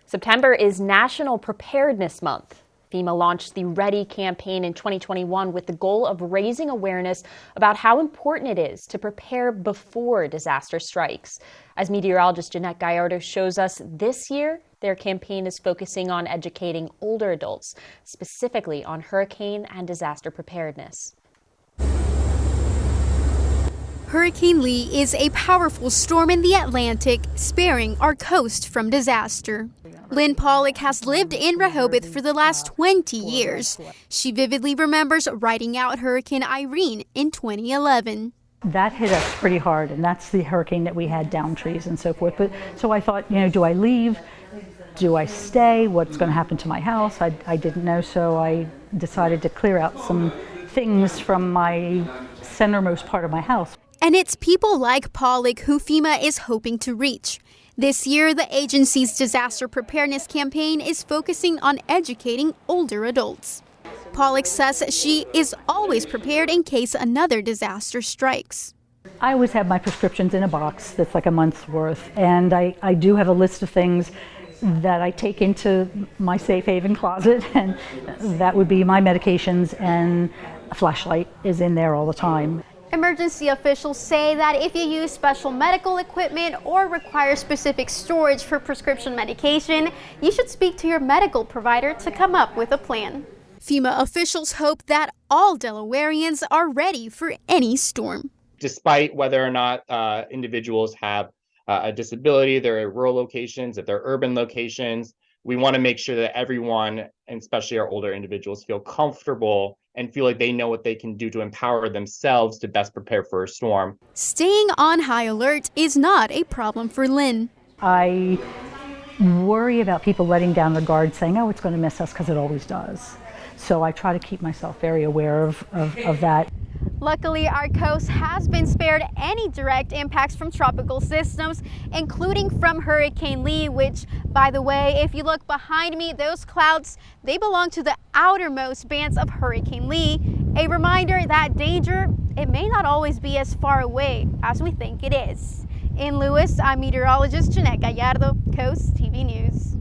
September is National Preparedness Month. FEMA launched the Ready campaign in 2021 with the goal of raising awareness about how important it is to prepare before disaster strikes. As meteorologist Jeanette Gallardo shows us, this year, their campaign is focusing on educating older adults, specifically on hurricane and disaster preparedness. Hurricane Lee is a powerful storm in the Atlantic, sparing our coast from disaster. Lynn Pollock has lived in Rehoboth for the last 20 years. She vividly remembers riding out Hurricane Irene in 2011. That hit us pretty hard, and that's the hurricane that we had down trees and so forth. But so I thought, do I leave? Do I stay? What's going to happen to my house? I didn't know, so I decided to clear out some things from my centermost part of my house. And it's people like Pollock who FEMA is hoping to reach. This year, the agency's disaster preparedness campaign is focusing on educating older adults. Pollock says she is always prepared in case another disaster strikes. I always have my prescriptions in a box that's like a month's worth, and I do have a list of things that I take into my safe haven closet, and that would be my medications, and a flashlight is in there all the time. Emergency officials say that if you use special medical equipment or require specific storage for prescription medication, you should speak to your medical provider to come up with a plan. FEMA officials hope that all Delawareans are ready for any storm. Despite whether or not individuals have a disability, they're at rural locations, if they're urban locations, we want to make sure that everyone, and especially our older individuals, feel comfortable and feel like they know what they can do to empower themselves to best prepare for a storm. Staying on high alert is not a problem for Lynn. I worry about people letting down their guard, saying, oh, it's going to miss us, because it always does. So I try to keep myself very aware of that. Luckily, our coast has been spared any direct impacts from tropical systems, including from Hurricane Lee, which, by the way, if you look behind me, those clouds, they belong to the outermost bands of Hurricane Lee. A reminder that danger, it may not always be as far away as we think it is. In Lewis, I'm meteorologist Jeanette Gallardo, Coast TV News.